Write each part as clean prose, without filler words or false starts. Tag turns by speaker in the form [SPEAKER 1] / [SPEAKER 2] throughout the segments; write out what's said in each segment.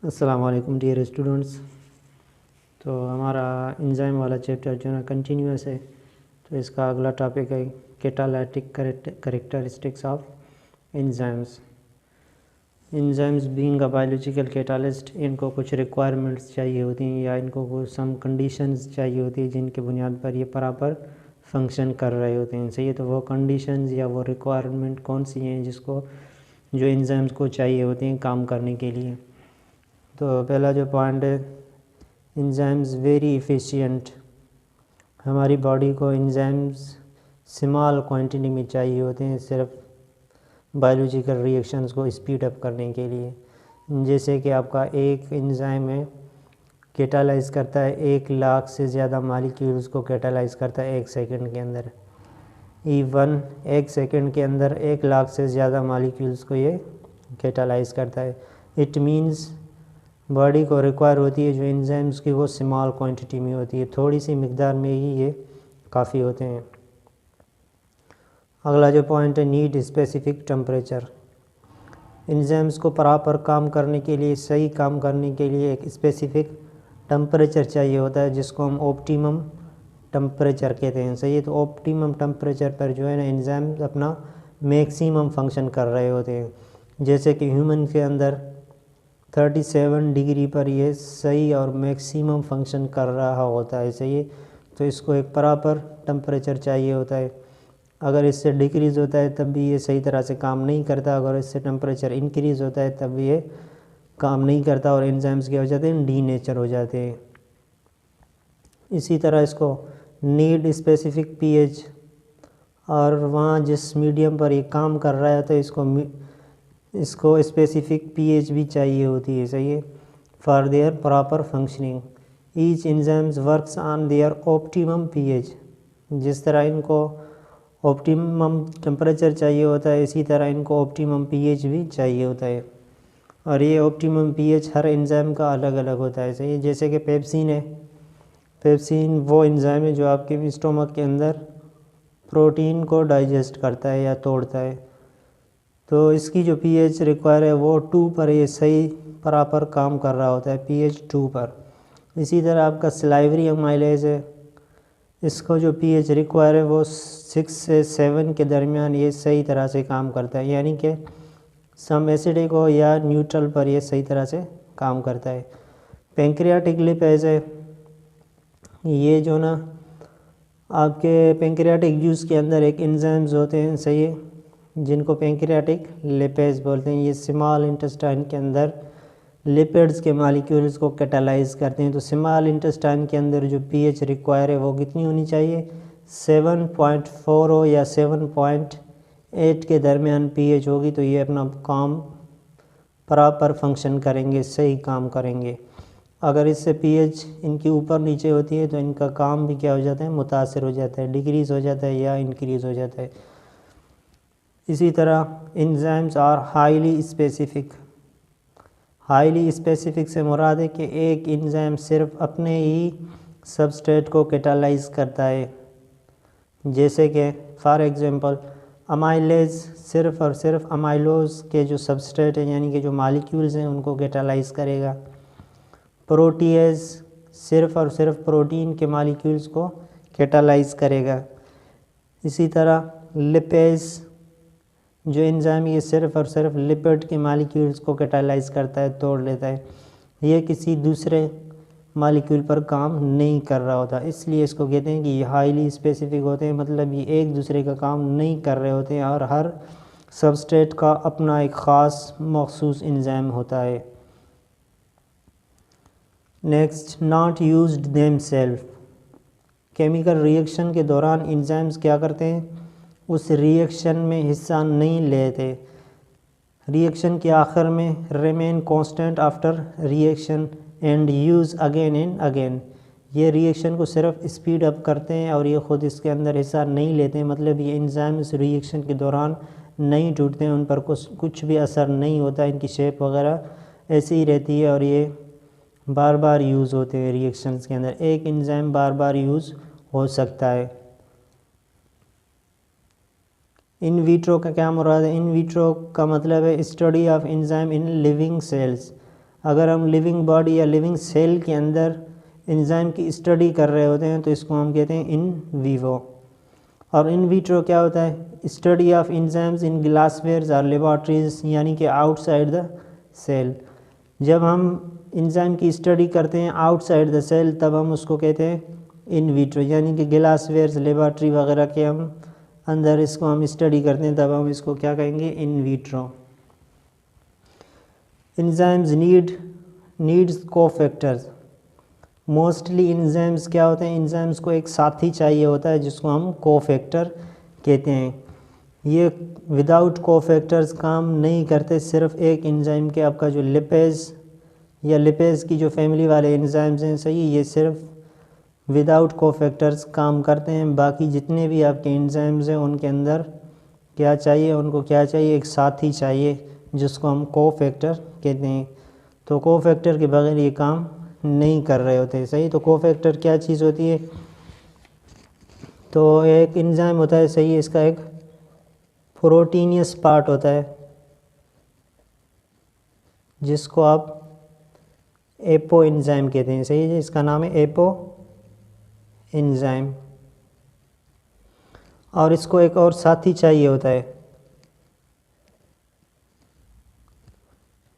[SPEAKER 1] अस्सलाम वालेकुम dear students. तो हमारा एंजाइम वाला चैप्टर जो है कंटिन्यूस है। तो इसका अगला टॉपिक है catalytic characteristics of enzymes. Enzymes being a biological catalyst, इनको कुछ रिक्वायरमेंट्स चाहिए होती हैं या इनको कुछ सम कंडीशंस चाहिए होती है जिनके बुनियाद पर ये प्रॉपर फंक्शन कर रहे होते हैं। सही है, तो वो कंडीशंस या वो रिक्वायरमेंट कौन सी हैं जिसको जो एंजाइम्स को चाहिए होती हैं काम करने के लिए। तो पहला जो पॉइंट है, एंजाइम्स वेरी इफ़िशियंट। हमारी बॉडी को एंजाइम्स स्मॉल क्वांटिटी में चाहिए होते हैं सिर्फ बायोलॉजिकल रिएक्शंस को स्पीड अप करने के लिए। जैसे कि आपका एक एंजाइम है कैटालाइज करता है 1,00,000 से ज़्यादा मॉलिक्यूल्स को कैटालाइज करता है 1 सेकंड के अंदर। इवन 1 सेकंड के अंदर 1,00,000 से ज़्यादा मॉलिक्यूल्स को ये कैटालाइज करता है। इट मीन्स बॉडी को रिक्वायर होती है जो एंजाइम्स की वो स्मॉल क्वांटिटी में होती है, थोड़ी सी मिकदार में ही ये काफ़ी होते हैं। अगला जो पॉइंट है, नीड स्पेसिफिक टेम्परेचर। एंजाइम्स को प्रॉपर काम करने के लिए, सही काम करने के लिए एक स्पेसिफिक टेम्परेचर चाहिए होता है जिसको हम ऑप्टिमम टेम्परेचर कहते हैं। सही है, तो ऑप्टिमम टेम्परेचर पर जो है ना एंजाइम्स अपना मैक्सिमम फंक्शन कर रहे होते हैं। जैसे कि ह्यूमन के अंदर 37 डिग्री पर ये सही और मैक्सिमम फंक्शन कर रहा होता है। सही है, तो इसको एक प्रॉपर टेम्परेचर चाहिए होता है। अगर इससे डिक्रीज़ होता है तब भी ये सही तरह से काम नहीं करता, अगर इससे टेम्परेचर इंक्रीज़ होता है तब भी ये काम नहीं करता और एंजाइम्स क्या हो जाते हैं, डीनेचर हो जाते हैं। इसी तरह इसको नीड स्पेसिफिक पीएच, और वहाँ जिस मीडियम पर ये काम कर रहा है तो इसको स्पेसिफिक पीएच भी चाहिए होती है। सही है, for their proper functioning. Each enzymes works on their optimum pH. जिस तरह इनको ऑप्टिमम टेम्परेचर चाहिए होता है इसी तरह इनको ऑप्टिमम पीएच भी चाहिए होता है, और ये ऑप्टिमम पीएच हर एंजाइम का अलग अलग होता है। सही है, जैसे कि पेप्सिन है। पेप्सिन वो एंजाइम है जो आपके स्टोमक के अंदर प्रोटीन को डाइजेस्ट करता है या तोड़ता है, तो इसकी जो पीएच रिक्वायर है वो 2 पर ये सही प्रॉपर काम कर रहा होता है, पीएच 2 पर। इसी तरह आपका सलाइवरी अमाइलेज है, इसको जो पीएच रिक्वायर है वो 6 से 7 के दरमियान ये सही तरह से काम करता है, यानी कि सम एसिडिक हो या न्यूट्रल पर ये सही तरह से काम करता है। पेंक्रियाटिक लिपेज है, ये जो ना आपके पेंक्रियाटिक जूस के अंदर एक एंजाइम्स होते हैं। सही है, जिनको पेंक्रियाटिक लिपेज बोलते हैं। ये स्मॉल इंटेस्टाइन के अंदर लिपिड्स के मॉलिक्यूल्स को कैटालाइज करते हैं। तो स्मॉल इंटेस्टाइन के अंदर जो पीएच रिक्वायर है वो कितनी होनी चाहिए, 7.4 हो या 7.8 के दरमियान पीएच होगी तो ये अपना काम प्रॉपर फंक्शन करेंगे, सही काम करेंगे। अगर इससे पीएच इनकी ऊपर नीचे होती है तो इनका काम भी क्या हो जाता है, मुतासर हो जाता है, डिक्रीज़ हो जाता है या इंक्रीज़ हो जाता है। इसी तरह enzymes are highly specific. Highly specific से मुराद है कि एक एंजाइम सिर्फ अपने ही सबस्ट्रेट को कैटालाइज करता है। जैसे कि फॉर एग्जांपल अमाइलेज सिर्फ और सिर्फ अमाइलोज के जो सबस्ट्रेट हैं यानी कि जो मॉलिक्यूल्स हैं उनको कैटालाइज करेगा। प्रोटीएज सिर्फ और सिर्फ प्रोटीन के मॉलिक्यूल्स को कैटालाइज करेगा। इसी तरह लिपेज जो एंजाइम ये सिर्फ और सिर्फ लिपिड के मॉलिक्यूल्स को कैटालाइज करता है, तोड़ लेता है, ये किसी दूसरे मॉलिक्यूल पर काम नहीं कर रहा होता, इसलिए इसको कहते हैं कि ये हाईली स्पेसिफिक होते हैं। मतलब ये एक दूसरे का काम नहीं कर रहे होते हैं और हर सबस्ट्रेट का अपना एक ख़ास मखसूस एंजाइम होता है। Next, not used themselves. Chemical reaction के दौरान एंजाइम्स क्या करते हैं, उस रिएक्शन में हिस्सा नहीं लेते। रिएक्शन के आखिर में remain constant after reaction and use again and again. ये रिएक्शन को सिर्फ स्पीड अप करते हैं और ये ख़ुद इसके अंदर हिस्सा नहीं लेते हैं। मतलब ये एंजाइम इस रिएक्शन के दौरान नहीं टूटते हैं, उन पर कुछ भी असर नहीं होता, इनकी शेप वगैरह ऐसी ही रहती है और ये बार बार यूज़ होते हैं रिएक्शंस के अंदर। एक एंजाइम बार बार यूज़ हो सकता है। इन विट्रो का क्या मुराद है, इन विट्रो का मतलब है study of enzyme in living cells. अगर हम लिविंग बॉडी या लिविंग सेल के अंदर एंजाइम की स्टडी कर रहे होते हैं तो इसको हम कहते हैं इन वीवो। और इन विट्रो क्या होता है? Study of enzymes in glasswares और लेबॉर्ट्रीज, यानी कि आउटसाइड द सेल। जब हम एंजाइम की स्टडी करते हैं आउटसाइड द सेल तब हम उसको कहते हैं इन विट्रो, यानी कि ग्लासवेयर्स लेबॉर्ट्री वगैरह के हम अंदर इसको हम स्टडी करते हैं तब हम इसको क्या कहेंगे? In vitro. Enzymes needs cofactors. Mostly enzymes क्या होते हैं? एंजाइम्स को एक साथी चाहिए होता है जिसको हम कोफैक्टर कहते हैं। ये विदाउट कोफैक्टर्स काम नहीं करते। सिर्फ एक एंजाइम के आपका जो लिपेज या लिपेज की जो फैमिली वाले एंजाइम्स हैं, सही, ये सिर्फ विदाउट कोफैक्टर्स काम करते हैं। बाकी जितने भी आपके एंजाइम्स हैं उनके अंदर क्या चाहिए? उनको क्या चाहिए? एक साथी चाहिए जिसको हम कोफैक्टर कहते हैं। तो कोफैक्टर के बगैर ये काम नहीं कर रहे होते, सही। तो कोफैक्टर क्या चीज़ होती है? तो एक एंजाइम होता है, सही है, इसका एक प्रोटीनियस पार्ट होता है जिसको आप एपो एंजाइम कहते हैं, सही है। इसका नाम है एपो एंजाइम। और इसको एक और साथी चाहिए होता है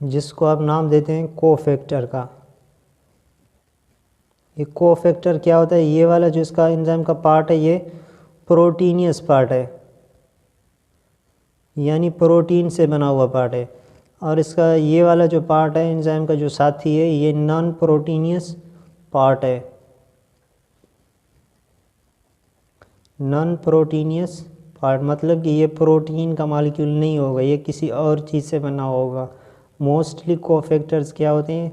[SPEAKER 1] जिसको आप नाम देते हैं कोफैक्टर का। ये कोफैक्टर क्या होता है? ये वाला जो इसका एंजाइम का पार्ट है ये प्रोटीनियस पार्ट है, यानी प्रोटीन से बना हुआ पार्ट है। और इसका ये वाला जो पार्ट है एंजाइम का जो साथी है ये नॉन प्रोटीनियस पार्ट है। नॉन प्रोटीनियस पार्ट मतलब कि ये प्रोटीन का मॉलिक्यूल नहीं होगा, ये किसी और चीज़ से बना होगा। मोस्टली कोफैक्टर्स क्या होते हैं?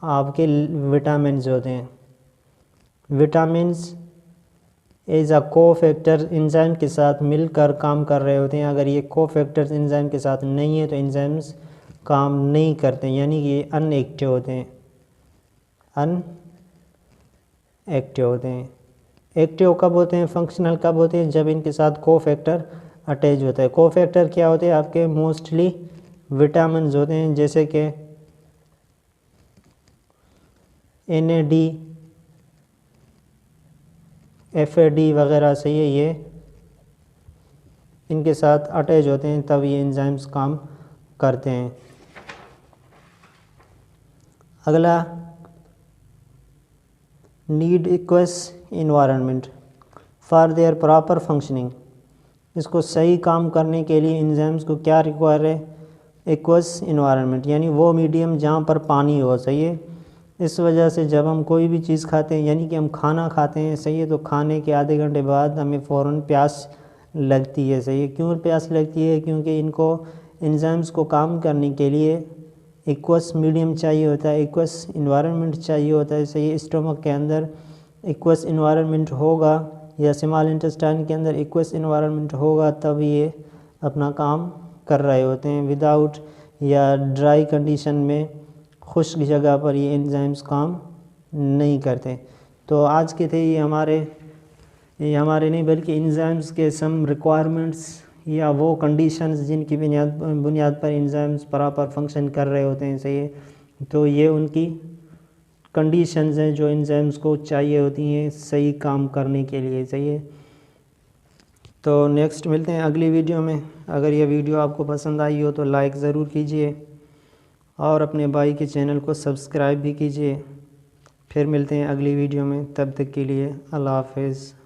[SPEAKER 1] आपके विटामिन्स होते हैं। Vitamins as a cofactor enzyme के साथ मिलकर काम कर रहे होते हैं। अगर ये कोफैक्टर्स एंजाइम के साथ नहीं है तो एंजाइम्स काम नहीं करते, यानी कि ये अनएक्टिव होते हैं। अनएक्टिव होते हैं। एक्टिव कब होते हैं? फंक्शनल कब होते हैं? जब इनके साथ कोफैक्टर अटैच होता है। कोफैक्टर क्या होते हैं? आपके मोस्टली विटामिन्स होते हैं, जैसे कि NAD, FAD वगैरह, सही है, ये इनके साथ अटैच होते हैं तब ये एंजाइम्स काम करते हैं। अगला, need equals environment for their proper functioning. इसको सही काम करने के लिए एंजाइम्स को क्या रिक्वायर है? इक्वस इन्वायरमेंट, यानी वो मीडियम जहाँ पर पानी हो, सही है। इस वजह से जब हम कोई भी चीज़ खाते हैं, यानी कि हम खाना खाते हैं, सही है, तो खाने के आधे घंटे बाद हमें फ़ौरन प्यास लगती है, सही है। क्यों प्यास लगती है? क्योंकि इनको एंजाइम्स को काम करने के लिए इक्वस मीडियम चाहिए होता है, इक्वस इन्वायरमेंट चाहिए होता है, सही है। स्टमक के अंदर इक्वस इन्वायरमेंट होगा या स्मॉल इंटेस्टाइन के अंदर इक्वस इन्वायरमेंट होगा तब ये अपना काम कर रहे होते हैं। विदाउट या ड्राई कंडीशन में, खुश्क जगह पर ये एंजाइम्स काम नहीं करते। तो आज के थे ये हमारे नहीं बल्कि एंजाइम्स के सम रिक्वायरमेंट्स या वो कंडीशंस जिनकी बुनियाद पर एंजाइम्स प्रॉपर फंक्शन कर रहे होते हैं, सही है। तो ये उनकी कंडीशंस हैं जो एंजाइम्स को चाहिए होती हैं सही काम करने के लिए, सही है। तो नेक्स्ट मिलते हैं अगली वीडियो में। अगर यह वीडियो आपको पसंद आई हो तो लाइक ज़रूर कीजिए और अपने भाई के चैनल को सब्सक्राइब भी कीजिए। फिर मिलते हैं अगली वीडियो में, तब तक के लिए अल्लाह हाफ़िज़।